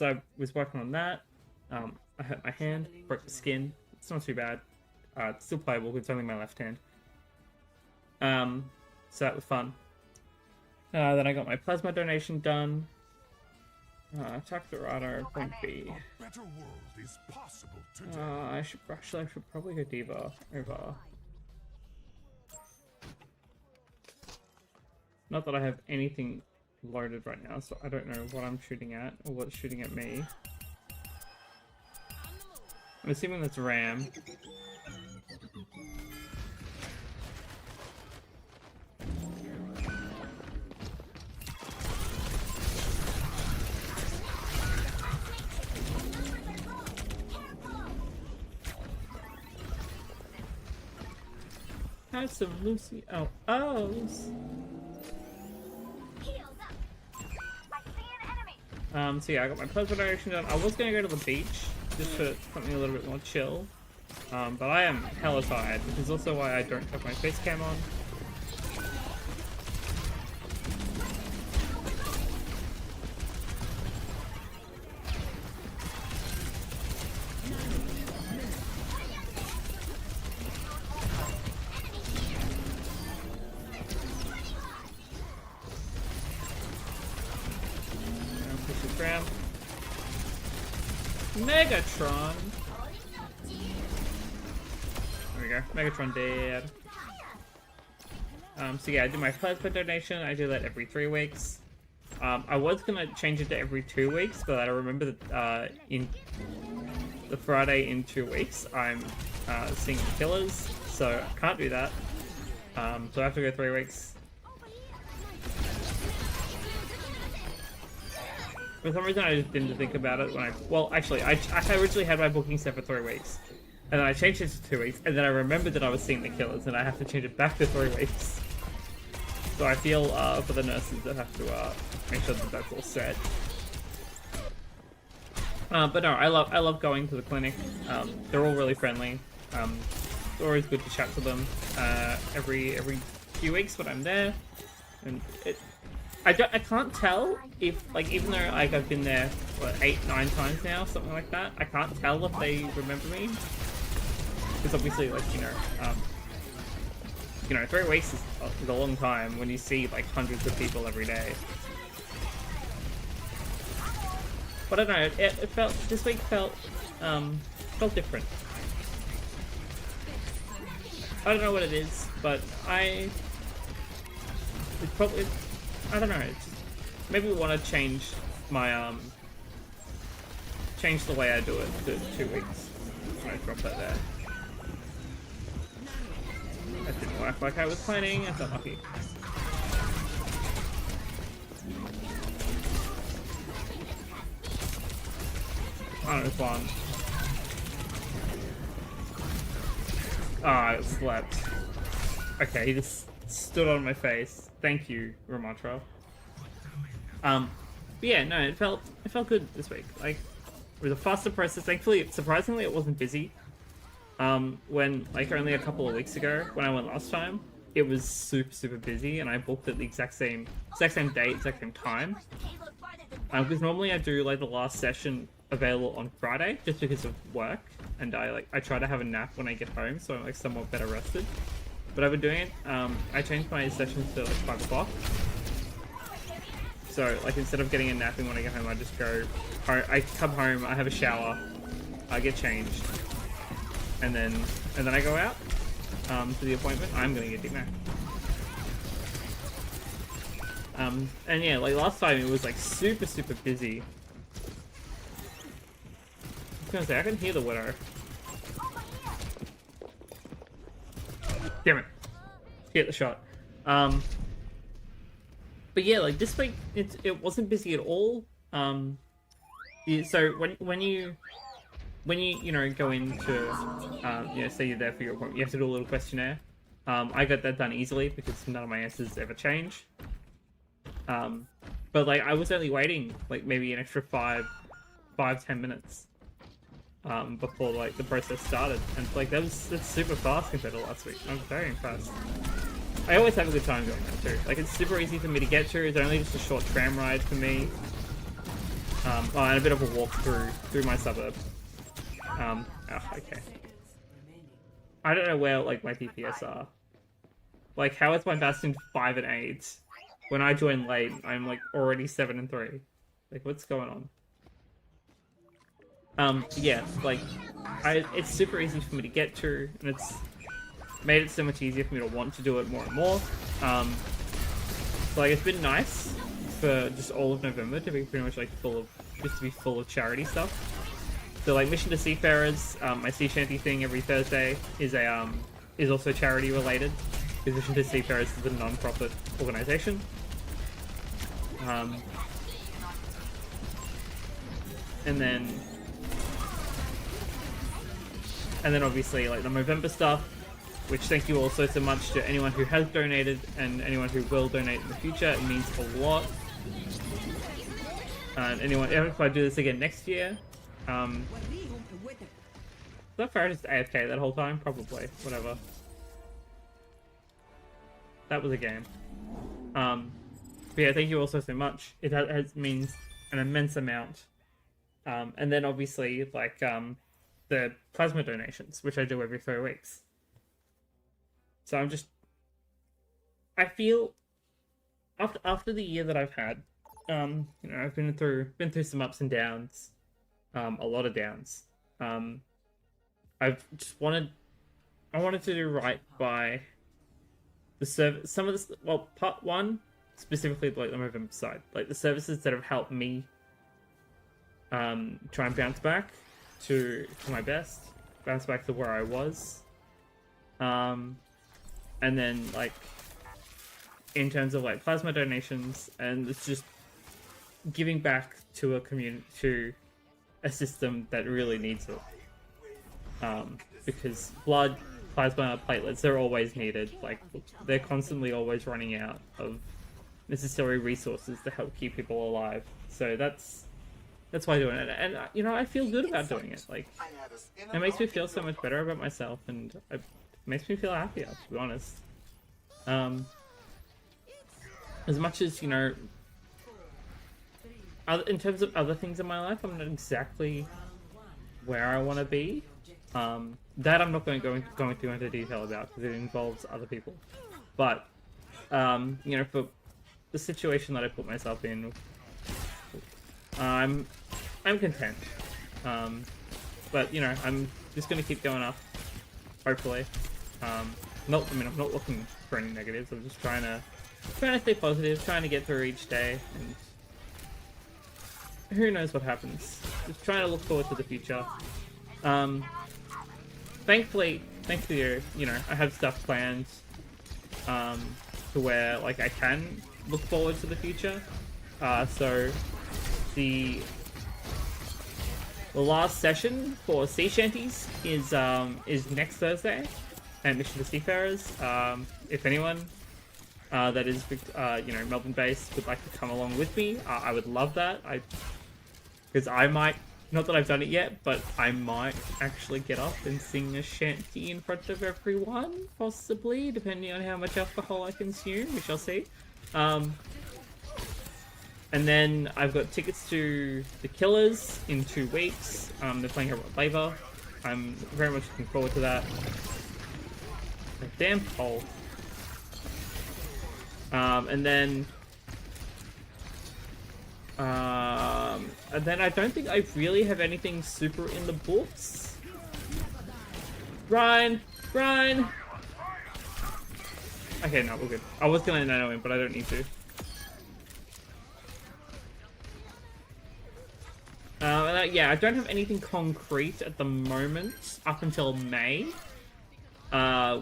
so I was working on that. I hurt my hand, broke the skin. It's not too bad. It's still playable. It's only my left hand. So that was fun. Then I got my plasma donation done. Attack Dorado, point B. I should probably go Diva over. Not that I have anything loaded right now, so I don't know what I'm shooting at or what's shooting at me. I'm assuming that's Ram. Have some Lucy. Ohs. So yeah, I got my plasma donation done. I was gonna go to the beach just for something a little bit more chill, but I am hella tired, which is also why I don't have my face cam on. Megatron. There we go. Megatron dead. So yeah, I do my plasma donation. I do that every 3 weeks. I was gonna change it to every 2 weeks, but I remember that in the Friday in 2 weeks, I'm seeing the killers, so I can't do that. So I have to go 3 weeks. For some reason, I just didn't think about it when well, actually, I originally had my booking set for 3 weeks. And then I changed it to 2 weeks, and then I remembered that I was seeing the killers, and I have to change it back to 3 weeks. So I feel for the nurses that have to make sure that that's all set. But no, I love going to the clinic. They're all really friendly. It's always good to chat to them every few weeks when I'm there, and I can't tell if, like, even though like I've been there what, 8-9 times now, something like that, I can't tell if they remember me, because obviously, like, you know 3 weeks is a long time when you see like hundreds of people every day. But I don't know, it felt, this week felt different. I don't know what it is, but it's probably, I don't know, it's just, maybe we want to change my, change the way I do it to 2 weeks. I'm gonna drop that there. That didn't work like I was planning, I felt lucky. Oh, it's one. Ah, I slept. Okay, he just stood on my face. Thank you, Ramatra. But yeah, no, it felt good this week. Like, it was a faster process. Thankfully, surprisingly, it wasn't busy. When, like, only a couple of weeks ago, when I went last time, it was super busy, and I booked at the exact same date, exact same time. Because normally I do, like, the last session available on Friday, just because of work, and I try to have a nap when I get home, so I'm, like, somewhat better rested. But I've been doing it, I changed my sessions to, like, 5 o'clock. So, like, instead of getting a napping when I get home, I just go, I come home, I have a shower, I get changed, and then I go out to the appointment. I'm gonna get DMAC. And yeah, like last time it was like super busy. I was gonna say, I can hear the Widow. Damn it. Get the shot. But yeah, like this week, it wasn't busy at all. Yeah, so when you go into say you're there for your appointment, you have to do a little questionnaire. I got that done easily because none of my answers ever change. But like I was only waiting like maybe an extra 5-10 minutes before like the process started, and like that's super fast compared to last week. I'm very impressed. I always have a good time doing that too. Like it's super easy for me to get to. It's only just a short tram ride for me. and a bit of a walk through my suburb. Okay. I don't know where like my DPS are. Like, how is my Bastion 5 and 8? When I join late, I'm like already 7 and 3. Like, what's going on? Yeah, like, it's super easy for me to get to, and it's made it so much easier for me to want to do it more and more. So, like, it's been nice for just all of November to be pretty much like full of charity stuff. So, like, Mission to Seafarers, my sea shanty thing every Thursday is also charity related. Because Mission to Seafarers is a non-profit organization. And then obviously like the Movember stuff, which thank you also so much to anyone who has donated and anyone who will donate in the future. It means a lot. And if I do this again next year, is that Farah just AFK that whole time? Probably. Whatever. That was a game. But yeah, thank you also so much. It means an immense amount. And then obviously, like, the plasma donations, which I do every 3 weeks. So I feel, after the year that I've had, you know, I've been through some ups and downs, a lot of downs. I wanted to do right by the service, some of the, well, part 1, specifically like the Movember side, like the services that have helped me try and bounce back to my best, bounce back to where I was, and then like in terms of like plasma donations, and it's just giving back to a community, to a system that really needs it, because blood, plasma, platelets, they're always needed. Like, they're constantly always running out of necessary resources to help keep people alive. So that's why I'm doing it, and you know, I feel good about doing it. Like, it makes me feel so much better about myself, and it makes me feel happier, to be honest. As much as, you know, in terms of other things in my life, I'm not exactly where I want to be. That I'm not going to go into detail about because it involves other people. But you know, for the situation that I put myself in, I'm content. But you know, I'm just going to keep going up. Hopefully, I'm not looking for any negatives. I'm just trying to stay positive, trying to get through each day, and who knows what happens. Just trying to look forward to the future. Thankfully, you know, I have stuff planned to where like I can look forward to the future. So the last session for sea shanties is next Thursday at Mission to Seafarers. If anyone that is you know, Melbourne based would like to come along with me, I would love that. Because I might, not that I've done it yet, but I might actually get up and sing a shanty in front of everyone, possibly, depending on how much alcohol I consume, we shall see. And then I've got tickets to The Killers in 2 weeks. They're playing here at Labour. I'm very much looking forward to that. A damn poll. And then I don't think I really have anything super in the books. Ryan! Okay, no, we're good. I was gonna nano him, but I don't need to. Yeah, I don't have anything concrete at the moment, up until May.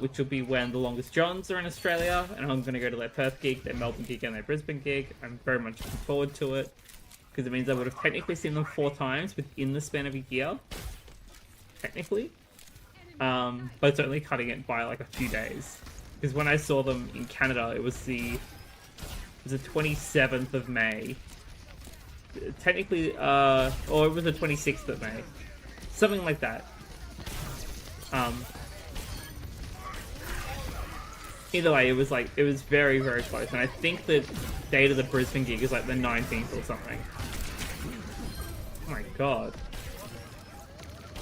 Which will be when the Longest Johns are in Australia, and I'm going to go to their Perth gig, their Melbourne gig, and their Brisbane gig. I'm very much looking forward to it, because it means I would have technically seen them 4 times within the span of a year. Technically. But it's only cutting it by like a few days. Because when I saw them in Canada, it was the 27th of May. Technically, or it was the 26th of May. Something like that. Either way, it was very, very close, and I think the date of the Brisbane gig is like the 19th or something. Oh my god.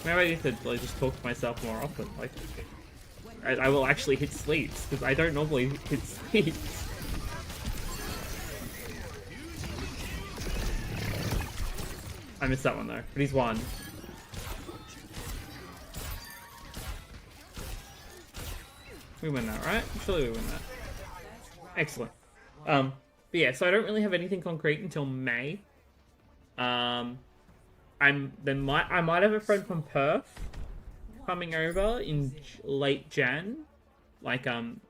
Maybe I need to like, just talk to myself more often. Like, I will actually hit sleeps, because I don't normally hit sleeps. I missed that one though, but he's won. We win that, right? Surely we win that. Excellent. But yeah, so I don't really have anything concrete until May. I might have a friend from Perth coming over in late Jan, like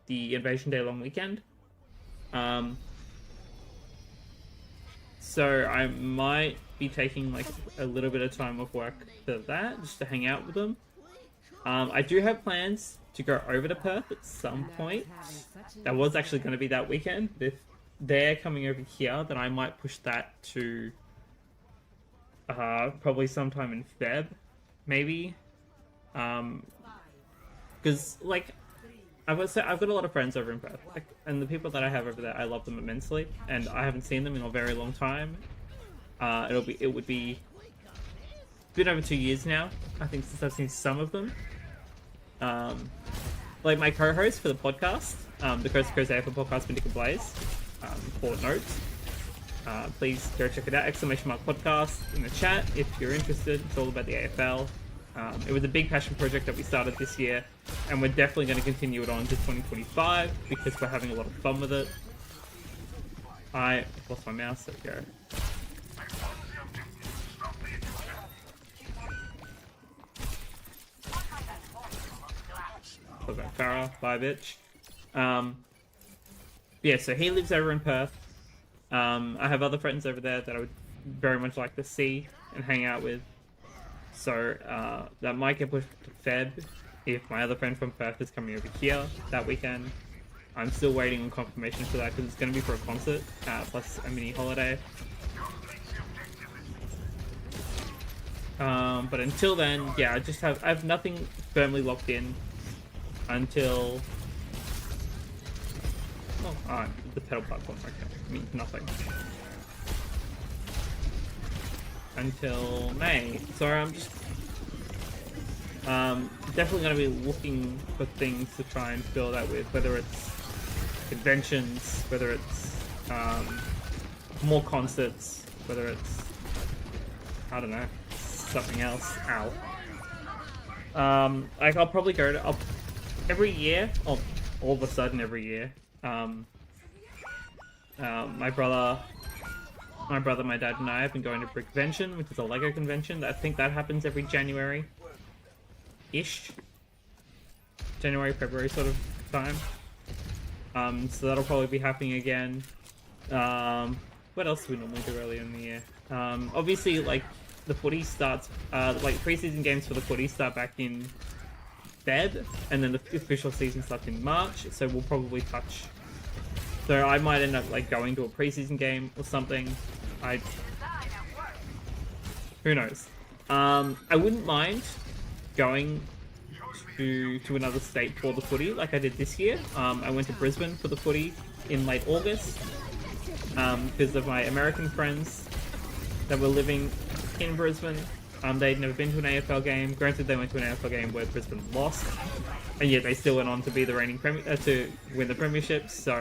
the Invasion Day long weekend. So I might be taking like a little bit of time off work for that, just to hang out with them. I do have plans to go over to Perth at some point. That was actually going to be that weekend. If they're coming over here, then I might push that to probably sometime in Feb, maybe. Because like I've got a lot of friends over in Perth, like, and the people that I have over there, I love them immensely, and I haven't seen them in a very long time. It would be been over 2 years now, I think, since I've seen some of them. Like my co-host for the podcast, the Coast to Coast AFL podcast, Vindica Blaze, for notes. Please go check it out. !Podcast in the chat if you're interested. It's all about the AFL. It was a big passion project that we started this year, and we're definitely going to continue it on to 2025 because we're having a lot of fun with it. I lost my mouse. There we go. About Farah, bye bitch. Yeah, so he lives over in Perth. I have other friends over there that I would very much like to see and hang out with. So that might get pushed to Feb if my other friend from Perth is coming over here that weekend. I'm still waiting on confirmation for that because it's going to be for a concert plus a mini holiday. But until then, yeah, I have nothing firmly locked in until the pedal platform. Okay, means nothing until May. So I'm just definitely going to be looking for things to try and fill that with, whether it's conventions, whether it's more concerts, whether it's, I don't know, something else. Like I'll probably go to every year, or all of a sudden every year. My brother, my dad, and I have been going to Brick Convention, which is a Lego convention. I think that happens every January-ish. January, February sort of time. So that'll probably be happening again. What else do we normally do earlier in the year? Obviously, like, the footy starts, like, preseason games for the footy start back in Feb, and then the official season starts in March, so we'll probably touch. So I might end up, like, going to a preseason game or something. Who knows? I wouldn't mind going to another state for the footy, like I did this year. I went to Brisbane for the footy in late August, because of my American friends that were living in Brisbane. They'd never been to an AFL game. Granted, they went to an AFL game where Brisbane lost, and yet they still went on to be the reigning to win the premiership. So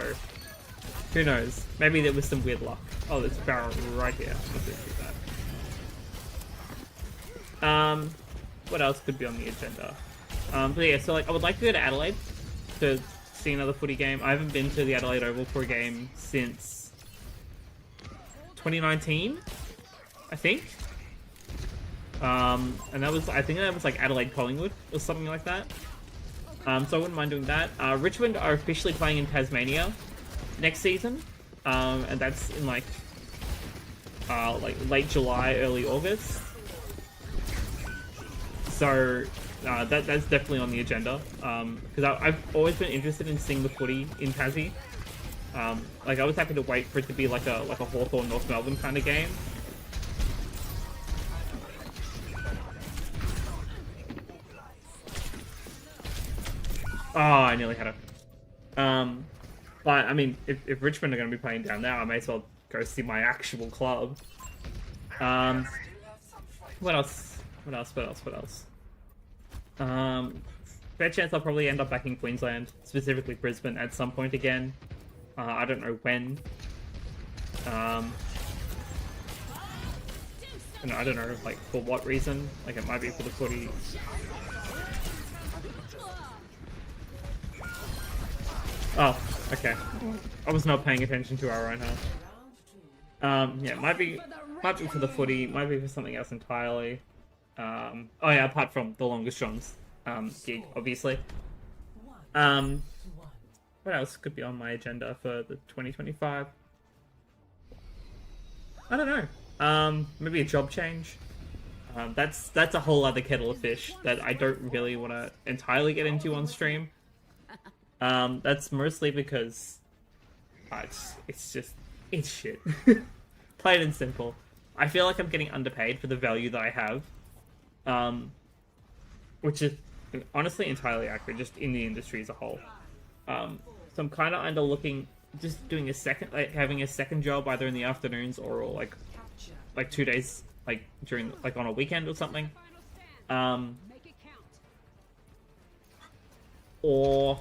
who knows? Maybe there was some weird luck. Oh, there's a barrel right here. Let's do that. What else could be on the agenda? But yeah, so like I would like to go to Adelaide to see another footy game. I haven't been to the Adelaide Oval for a game since 2019, I think. And I think that was like Adelaide Collingwood or something like that. So I wouldn't mind doing that. Richmond are officially playing in Tasmania next season, and that's in like late July, early August. So that's definitely on the agenda, because I've always been interested in seeing the footy in Tassie. Like I was happy to wait for it to be like a Hawthorn North Melbourne kind of game. Oh, I nearly had it. But I mean, if Richmond are going to be playing down there, I may as well go see my actual club. What else? What else? What else? What else? Fair chance I'll probably end up back in Queensland, specifically Brisbane, at some point again. I don't know when. And I don't know, like, for what reason. Like, it might be for the footy. Oh, okay. I was not paying attention to our own half. Yeah, might be for the footy, might be for something else entirely. Oh yeah, apart from the Longest John's gig, obviously. What else could be on my agenda for the 2025? I don't know. Maybe a job change. That's a whole other kettle of fish that I don't really want to entirely get into on stream. That's mostly because it's shit. Plain and simple. I feel like I'm getting underpaid for the value that I have. Which is honestly entirely accurate, just in the industry as a whole. So I'm kind of under looking, just doing having a second job either in the afternoons or like 2 days, like during, like on a weekend or something. Or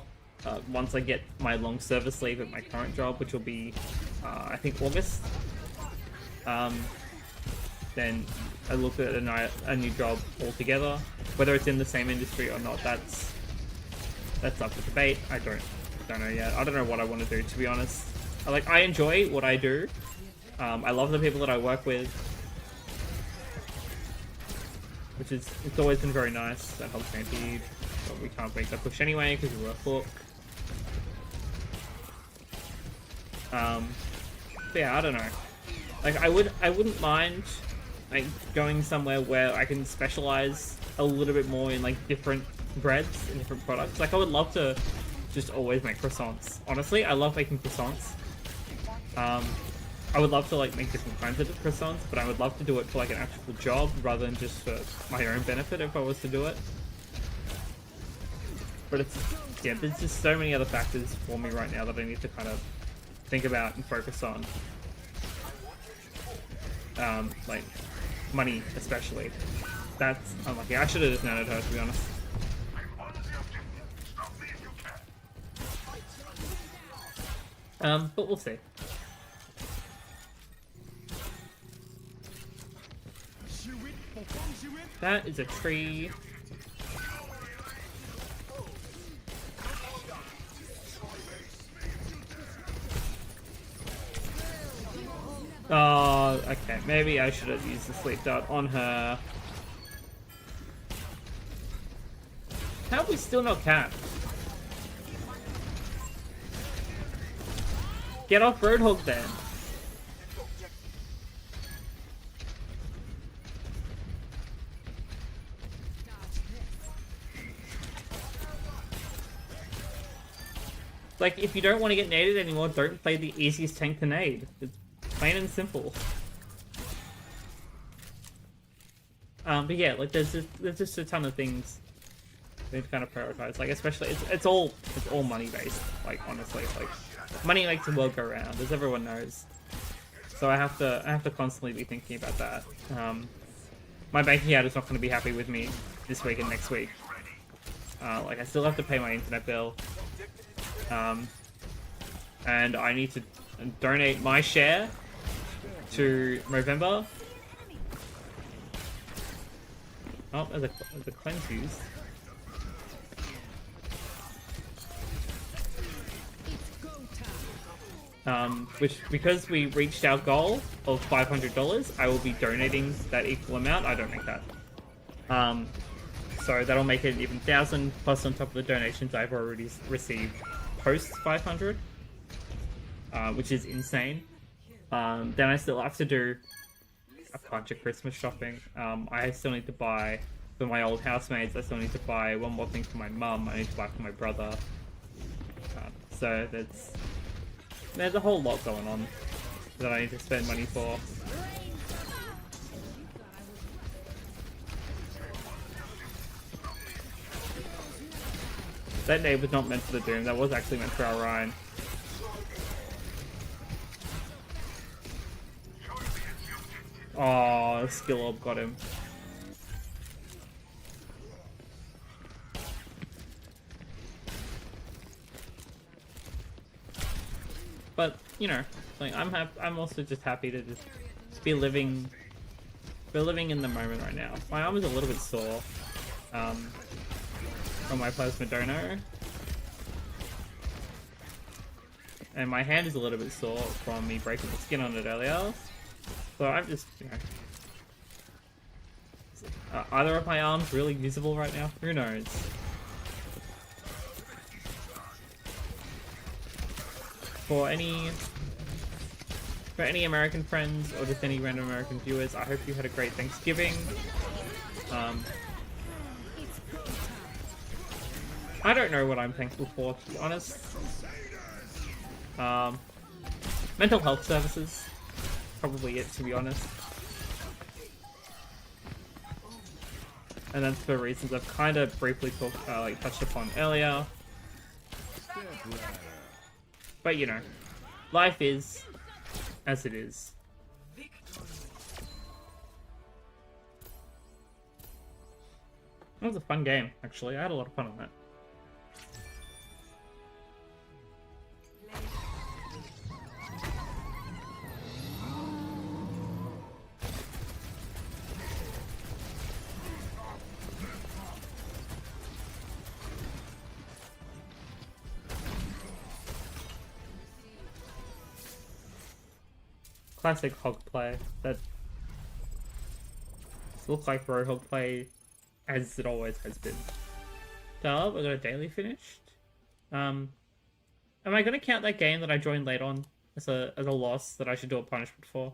once I get my long service leave at my current job, which will be, I think August, then I look at a new job altogether. Whether it's in the same industry or not, that's up for debate. I don't know yet. I don't know what I want to do, to be honest. I enjoy what I do. I love the people that I work with, it's always been very nice. That helps me feed, but we can't make that push anyway because we're a hook. But yeah, I don't know. Like, I wouldn't mind like going somewhere where I can specialize a little bit more in like different breads and different products. Like, I would love to just always make croissants. Honestly, I love making croissants. I would love to like make different kinds of croissants, but I would love to do it for like an actual job rather than just for my own benefit if I was to do it. But yeah, there's just so many other factors for me right now that I need to kind of think about and focus on. Like money especially. That's unlucky. I should have just noted her, to be honest. But we'll see. That is a tree. Oh, okay. Maybe I should have used the sleep dart on her. How have we still not capped? Get off Roadhog then. Like, if you don't want to get naded anymore, don't play the easiest tank to nade. It's plain and simple. But yeah, like there's just a ton of things we need to kind of prioritize. Like, especially it's all money based. Like, honestly, like money makes the world go round, as everyone knows. So I have to constantly be thinking about that. My bank account is not going to be happy with me this week and next week. Like, I still have to pay my internet bill. And I need to donate my share to Movember. Oh, there's a cleanse used. Which, because we reached our goal of $500, I will be donating that equal amount. I don't make that. So that'll make it even 1,000 plus on top of the donations I've already received post 500, which is insane. Then I still have to do a bunch of Christmas shopping. I still need to buy for my old housemates. I still need to buy one more thing for my mum. I need to buy for my brother. So there's a whole lot going on that I need to spend money for. That nade was not meant for the Doom, that was actually meant for our Ryan. Oh, skill orb got him. But you know, like I'm also just happy to just be living in the moment right now. My arm is a little bit sore from my Plasmadono, and my hand is a little bit sore from me breaking the skin on it earlier. So I'm just, you know, either of my arms really usable right now? Who knows? For any American friends or just any random American viewers, I hope you had a great Thanksgiving. I don't know what I'm thankful for, to be honest. Mental health services, probably it, to be honest. And that's for reasons I've kind of briefly touched upon earlier. But you know, life is as it is. That was a fun game, actually. I had a lot of fun on that. Classic hog play. That looks like Roadhog play as it always has been. Dub, I got a daily finished. Am I gonna count that game that I joined late on as a loss that I should do a punishment for?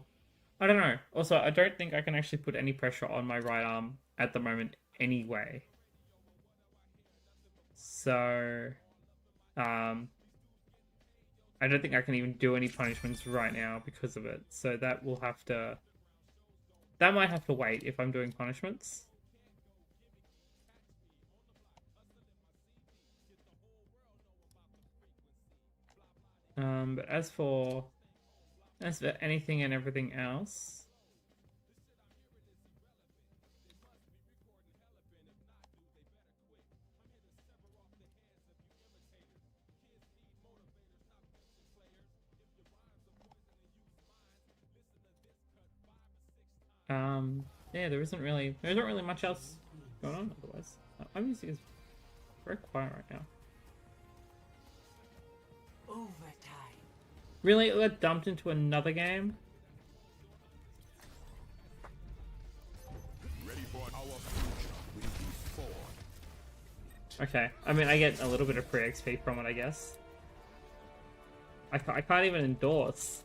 I don't know. Also, I don't think I can actually put any pressure on my right arm at the moment anyway. So I don't think I can even do any punishments right now because of it. So that might have to wait if I'm doing punishments. But as for anything and everything else, yeah, there isn't really much else going on otherwise. My music is very quiet right now. Overtime. Really? It got dumped into another game? Okay, I mean, I get a little bit of free XP from it, I guess. I can't even endorse.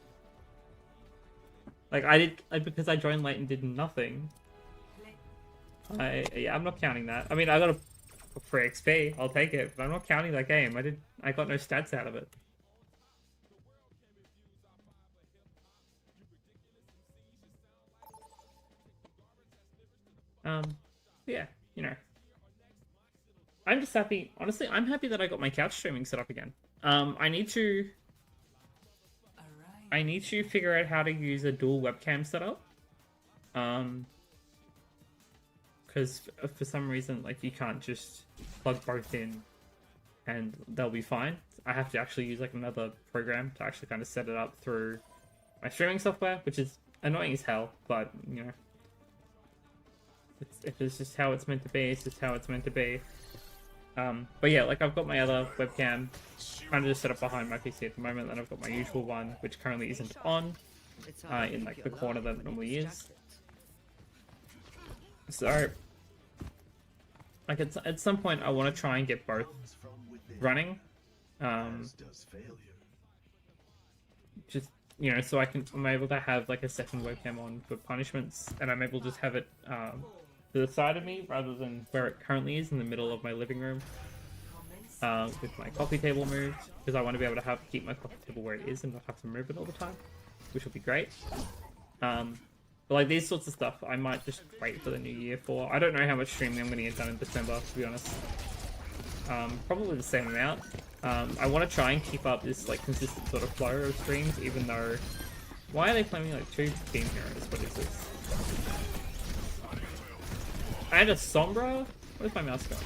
Like, because I joined late and did nothing. Yeah, I'm not counting that. I mean, I got a free XP, I'll take it, but I'm not counting that game. I got no stats out of it. Yeah, you know. I'm just happy, honestly, I'm happy that I got my couch streaming set up again. I need to figure out how to use a dual webcam setup. Because for some reason, like, you can't just plug both in and they'll be fine. I have to actually use like another program to actually kind of set it up through my streaming software, which is annoying as hell, but you know, if it's just how it's meant to be, it's just how it's meant to be. But yeah, like, I've got my other webcam kind of just set up behind my PC at the moment, and I've got my usual one, which currently isn't on, in like the corner that it normally is. So, like, at some point I want to try and get both running. Just, you know, so I'm able to have like a second webcam on for punishments, and I'm able to just have it to the side of me rather than where it currently is in the middle of my living room, with my coffee table moved, because I want to be able to keep my coffee table where it is and not have to move it all the time, which will be great. But like, these sorts of stuff I might just wait for the new year for. I don't know how much streaming I'm going to get done in December, to be honest. Probably the same amount. I want to try and keep up this like consistent sort of flow of streams, even though... Why are they claiming like 2 team heroes? What is this? I had a Sombra? Where's my mouse going?